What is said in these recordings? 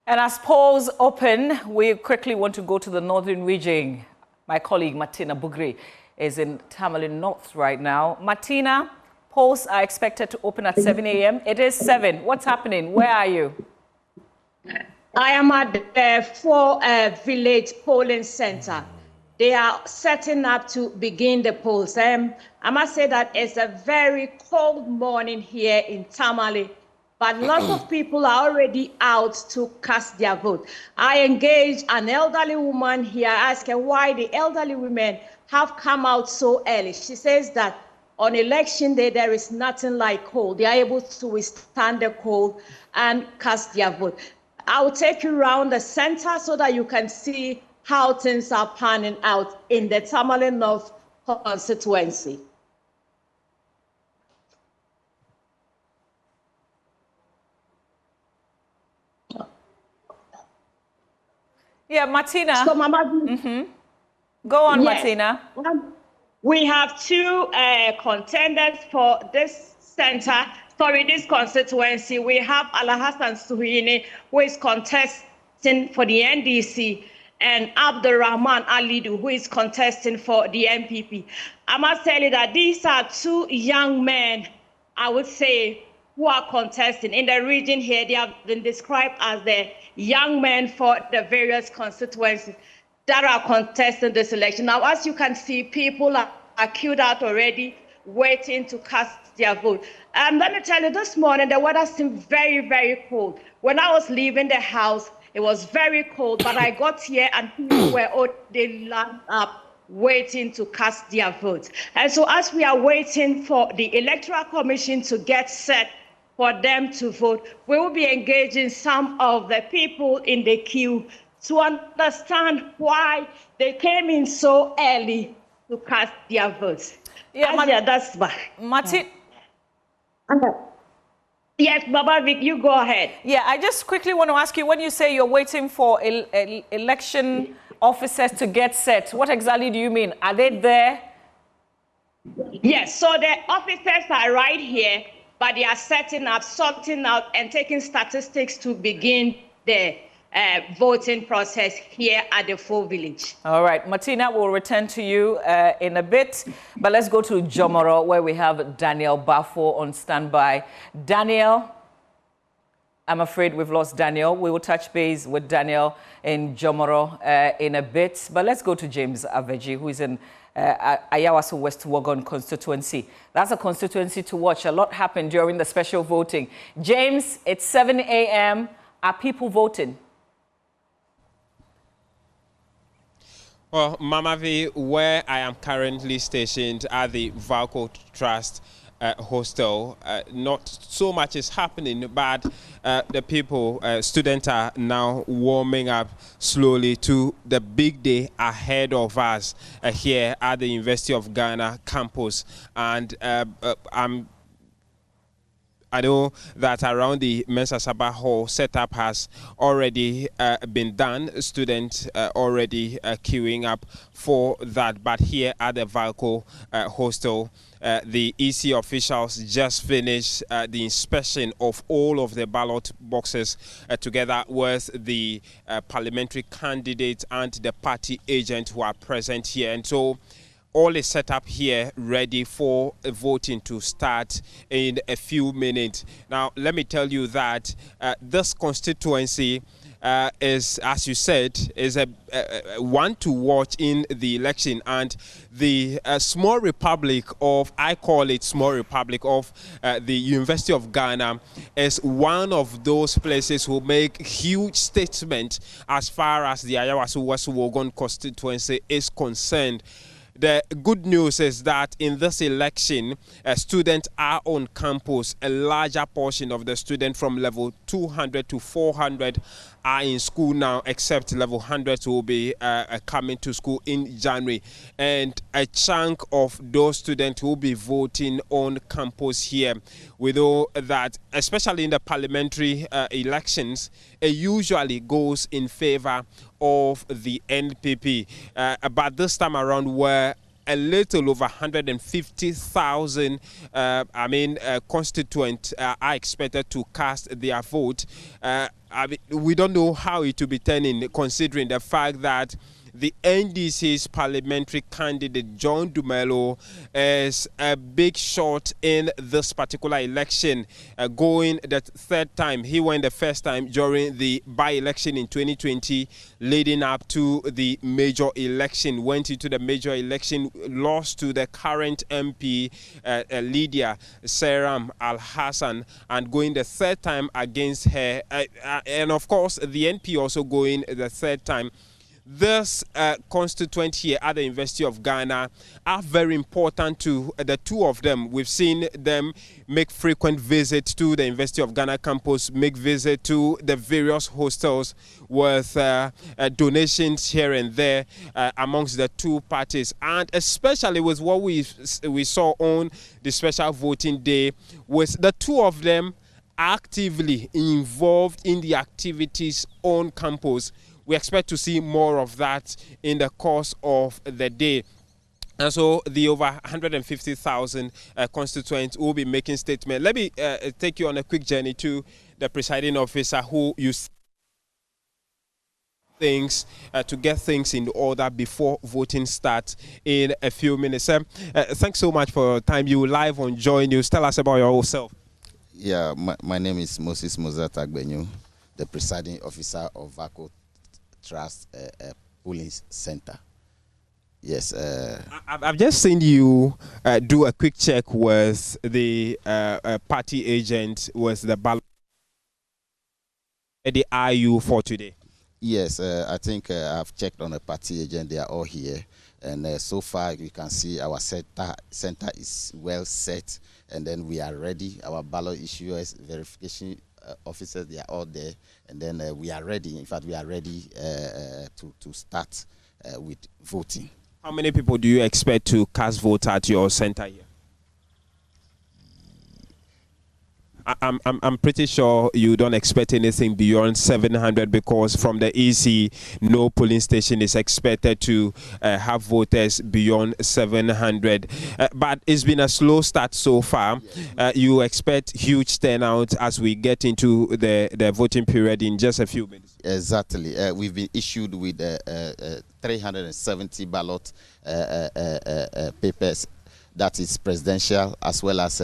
And as polls open, we quickly want to go to the northern region. My colleague Martina Bugri is in Tamale North right now. Martina, polls are expected to open at 7 a.m. It is 7. What's happening? Where are you? I am at the village polling center. They are setting up to begin the polls. I must say that it's a very cold morning here in Tamale, but lots of people are already out to cast their vote. I engaged an elderly woman here, asking why the elderly women have come out so early. She says that on election day, there is nothing like cold. They are able to withstand the cold and cast their vote. I will take you around the center so that you can see how things are panning out in the Tamale North constituency. Yeah, Martina. So, Mama, Go on, yes. Martina. We have two contenders for this this constituency. We have Alhassan Suhini, who is contesting for the NDC, and Abdurrahman Alidu, who is contesting for the MPP. I must tell you that these are two young men, I would say, who are contesting. In the region here, they have been described as the young men for the various constituencies that are contesting this election. Now, as you can see, people are queued out already, waiting to cast their vote. Let me tell you, this morning, the weather seemed very, very cold. When I was leaving the house, it was very cold, but I got here and people were already lined up waiting to cast their votes. And so as we are waiting for the Electoral Commission to get set for them to vote, we will be engaging some of the people in the queue to understand why they came in so early to cast their votes. Yeah, that's Martin. Yes, Baba Vic, you go ahead. Yeah, I just quickly want to ask you, when you say you're waiting for election officers to get set, what exactly do you mean? Are they there? Yes, so the officers are right here, but they are setting up, sorting out, and taking statistics to begin the voting process here at the full village. All right, Martina, we'll return to you in a bit, but let's go to Jomoro, where we have Daniel Bafo on standby. Daniel, I'm afraid we've lost Daniel. We will touch base with Daniel in Jomoro in a bit, but let's go to James Aveji, who is in Ayawaso West Wuogon constituency. That's a constituency to watch. A lot happened during the special voting. James, it's 7 a.m. Are people voting? Well, Mama V, where I am currently stationed at the Valco Trust hostel, not so much is happening, but the people, students are now warming up slowly to the big day ahead of us here at the University of Ghana campus. And I know that around the Mensa Sabah Hall setup has already been done. Students already queuing up for that. But here at the Valco hostel, the EC officials just finished the inspection of all of the ballot boxes together with the parliamentary candidates and the party agent who are present here. And so all is set up here, ready for voting to start in a few minutes. Now, let me tell you that this constituency is, as you said, is a one to watch in the election, and the small republic of, I call it small republic of the University of Ghana, is one of those places who make huge statements as far as the Ayawaso West Wuogon constituency is concerned. The good news is that in this election, students are on campus. A larger portion of the students from level 200 to 400 are in school now, except level 100 will be coming to school in January. And a chunk of those students will be voting on campus here. We know that, especially in the parliamentary elections, it usually goes in favor of the NPP. But this time around, where a little over 150,000 constituents are expected to cast their vote. We don't know how it will be turning, considering the fact that the NDC's parliamentary candidate, John Dumelo, is a big shot in this particular election, going the third time. He won the first time during the by-election in 2020, leading up to the major election. Went into the major election, lost to the current MP, Lydia Seram Al-Hassan, and going the third time against her. And of course, the NP also going the third time. This constituent here at the University of Ghana are very important to the two of them. We've seen them make frequent visits to the University of Ghana campus, make visits to the various hostels with donations here and there amongst the two parties. And especially with what we saw on the special voting day, with the two of them actively involved in the activities on campus. We expect to see more of that in the course of the day. And so the over 150,000 constituents will be making statements. Let me take you on a quick journey to the presiding officer who used things to get things in order before voting starts in a few minutes. Thanks so much for your time. You live on Joy News. Tell us about yourself. Yeah, my name is Moses Mozart Agbenyu, the presiding officer of VACO Trust Polling Center. Yes. I've just seen you do a quick check with the party agent with the ballot. The IU for today. Yes, I think I've checked on the party agent. They are all here, and so far you can see our center is well set, and then we are ready. Our ballot issuers, verification officers, they are all there, and then we are ready. In fact, we are ready to start with voting. How many people do you expect to cast vote at your center here? I'm pretty sure you don't expect anything beyond 700, because from the EC, no polling station is expected to have voters beyond 700. But it's been a slow start so far. You expect huge turnout as we get into the voting period in just a few minutes. Exactly. We've been issued with 370 ballot papers. That is presidential as well as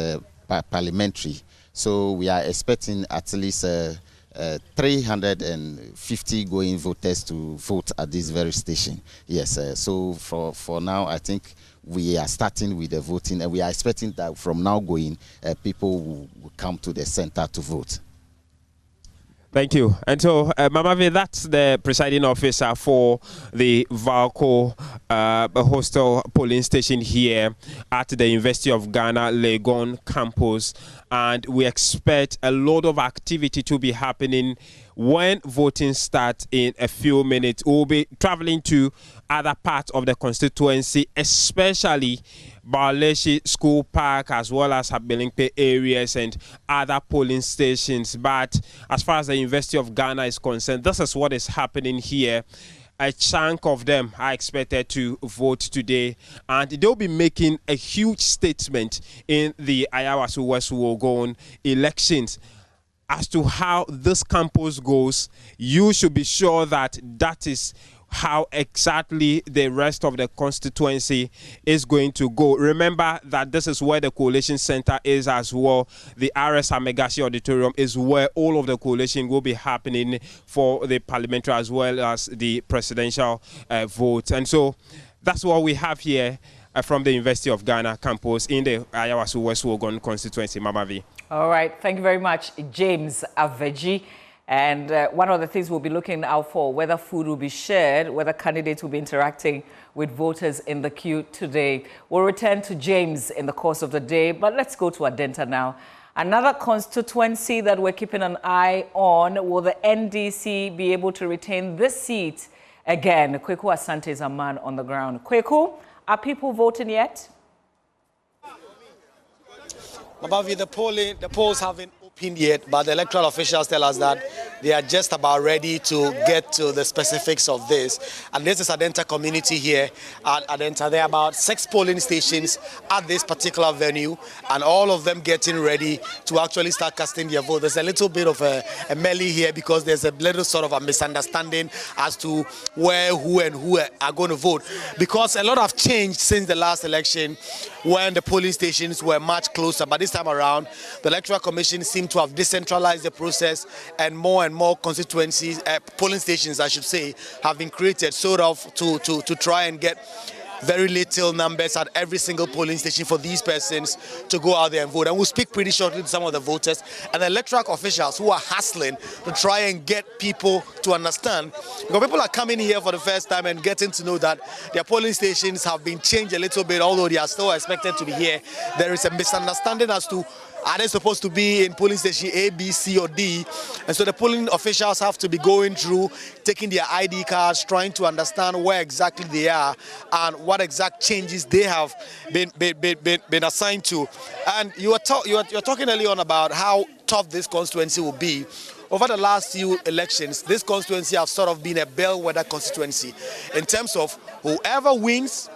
parliamentary. So we are expecting at least 350 going voters to vote at this very station. Yes, so for now, I think we are starting with the voting, and we are expecting that from now going, people will come to the center to vote. Thank you. And so, Mama V, that's the presiding officer for the VALCO hostel polling station here at the University of Ghana Legon campus. And we expect a lot of activity to be happening when voting starts in a few minutes. We'll be traveling to other parts of the constituency, especially Baleshi School Park, as well as Abelingpe areas and other polling stations. But as far as the University of Ghana is concerned, this is what is happening here. A chunk of them are expected to vote today, and they'll be making a huge statement in the Ayawaso West Wuogon elections. As to how this campus goes, you should be sure that that is how exactly the rest of the constituency is going to go. Remember that this is where the coalition center is as well. The RS Amegashi Auditorium is where all of the coalition will be happening for the parliamentary as well as the presidential vote. And so that's what we have here from the University of Ghana campus in the Ayawaso West Wuogon constituency. Mama V. All right. Thank you very much, James Aveji. And one of the things we'll be looking out for, whether food will be shared, whether candidates will be interacting with voters in the queue today. We'll return to James in the course of the day, but let's go to Adenta now. Another constituency that we're keeping an eye on, will the NDC be able to retain this seat again? Kweku Asante is a man on the ground. Kweku, are people voting yet? Abavi, the polls have been open. Pinned yet, but the electoral officials tell us that they are just about ready to get to the specifics of this. And this is Adenta community here at Adenta. There are about 6 polling stations at this particular venue, and all of them getting ready to actually start casting their vote. There's a little bit of a melee here because there's a little sort of a misunderstanding as to where, who are going to vote. Because a lot have changed since the last election when the polling stations were much closer. But this time around, the Electoral Commission seemed to have decentralized the process, and more constituencies, polling stations, I should say, have been created sort of to try and get very little numbers at every single polling station for these persons to go out there and vote. And we'll speak pretty shortly to some of the voters and the electoral officials who are hustling to try and get people to understand. Because people are coming here for the first time and getting to know that their polling stations have been changed a little bit, although they are still expected to be here. There is a misunderstanding as to are they supposed to be in polling station A, B, C, or D? And so the polling officials have to be going through, taking their ID cards, trying to understand where exactly they are and what exact changes they have been assigned to. And you're talking earlier on about how tough this constituency will be. Over the last few elections, this constituency has sort of been a bellwether constituency in terms of whoever wins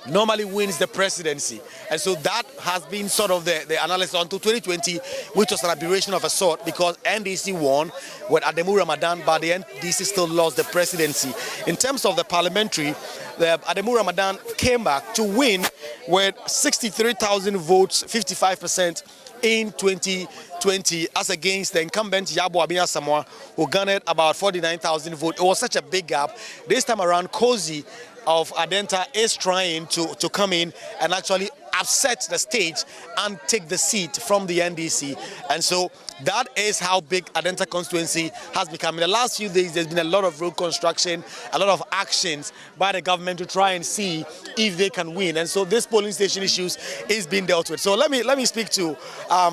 normally wins the presidency. And so that has been sort of the analysis until 2020, which was an aberration of a sort because NDC won with Ademu Ramadan, but the NDC still lost the presidency. In terms of the parliamentary, the Ademu Ramadan came back to win with 63,000 votes, 55% in 2020, as against the incumbent Yabo Abiya Samoa, who garnered about 49,000 votes. It was such a big gap. This time around, Kozi of Adenta is trying to come in and actually upset the stage and take the seat from the NDC. And so that is how big Adenta constituency has become. In the last few days, there's been a lot of road construction, a lot of actions by the government to try and see if they can win. And so this polling station issues is being dealt with. So let me speak to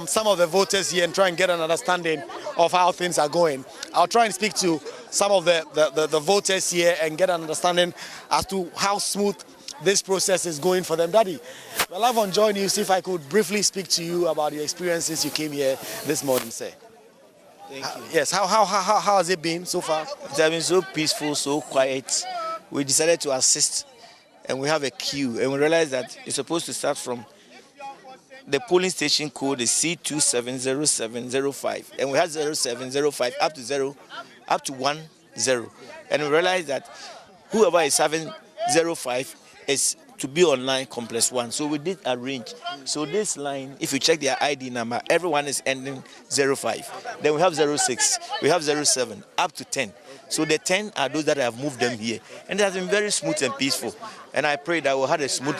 some of the voters here and try and get an understanding of how things are going. I'll try and speak to some of the voters here and get an understanding as to how smooth this process is going for them. Daddy, well, I've enjoyed you. See if I could briefly speak to you about your experiences you came here this morning, sir. Thank you. Yes, how has it been so far? It has been so peaceful, so quiet. We decided to assist and we have a queue and we realized that it's supposed to start from the polling station code is C270705 and we had 0705 up to 10 and we realized that whoever is having 05 is to be on line complex 1. So we did arrange. So this line, if you check their ID number, everyone is ending 05. Then we have 06, we have 07, up to 10. So the 10 are those that have moved them here. And it has been very smooth and peaceful. And I pray that we'll have a smooth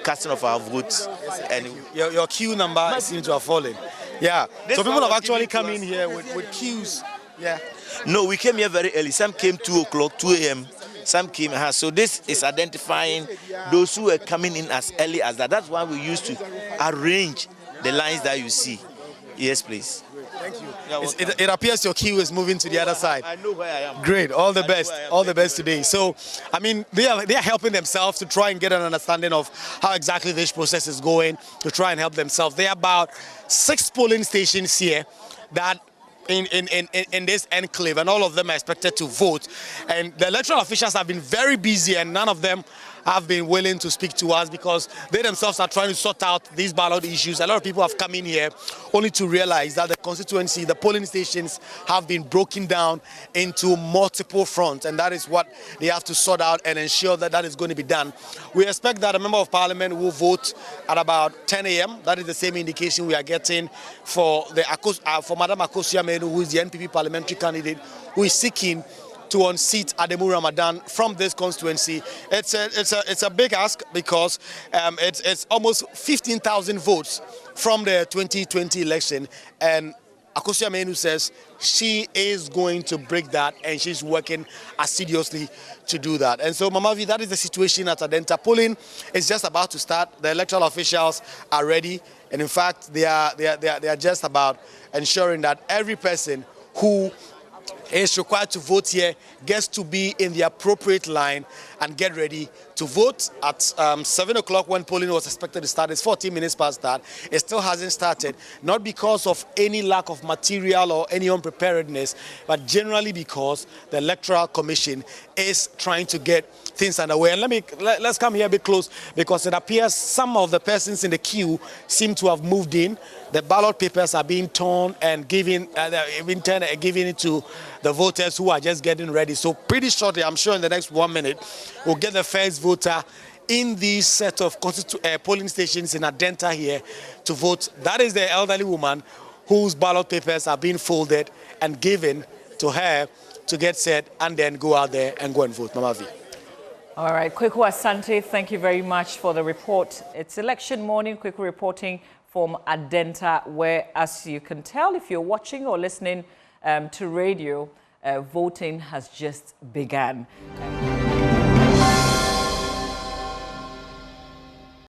casting of our votes. And your queue number seems to have fallen. Yeah. So people have actually come in here with queues. Yeah. No, we came here very early. Some came 2 o'clock, 2 a.m. Some came. So this is identifying those who are coming in as early as that. That's why we used to arrange the lines that you see. Yes, please. Thank you. It appears your queue is moving to the other side. I know where I am. Great. All the best. All the best today. So, I mean, they are helping themselves to try and get an understanding of how exactly this process is going, to try and help themselves. There are about 6 polling stations here that in this enclave, and all of them are expected to vote. And the electoral officials have been very busy, and none of them have been willing to speak to us because they themselves are trying to sort out these ballot issues. A lot of people have come in here only to realize that the constituency, the polling stations have been broken down into multiple fronts, and that is what they have to sort out and ensure that that is going to be done. We expect that a member of parliament will vote at about 10 a.m. That is the same indication we are getting for for Madam Akosu Amenu, who is the NPP parliamentary candidate, who is seeking to unseat Ademu Ramadan from this constituency. It's a big ask because it's almost 15,000 votes from the 2020 election, and Akosu Amenu says she is going to break that and she's working assiduously to do that. And so, Mama V, that is the situation at Adenta. Polling is just about to start. The electoral officials are ready, and in fact, they are just about ensuring that every person who is required to vote here gets to be in the appropriate line and get ready to to vote at 7 o'clock when polling was expected to start. It's 14 minutes past that. It still hasn't started, not because of any lack of material or any unpreparedness, but generally because the Electoral Commission is trying to get things underway. And let's come here a bit close, because it appears some of the persons in the queue seem to have moved in. The ballot papers are being torn and given it to the voters who are just getting ready. So pretty shortly, I'm sure in the next 1 minute, we'll get the first voter in this set of polling stations in Adenta here to vote. That is the elderly woman whose ballot papers are being folded and given to her to get set and then go out there and go and vote. Mama V. All right, Kweku Asante, thank you very much for the report. It's election morning, Kweku reporting from Adenta, where, as you can tell, if you're watching or listening to radio, voting has just begun.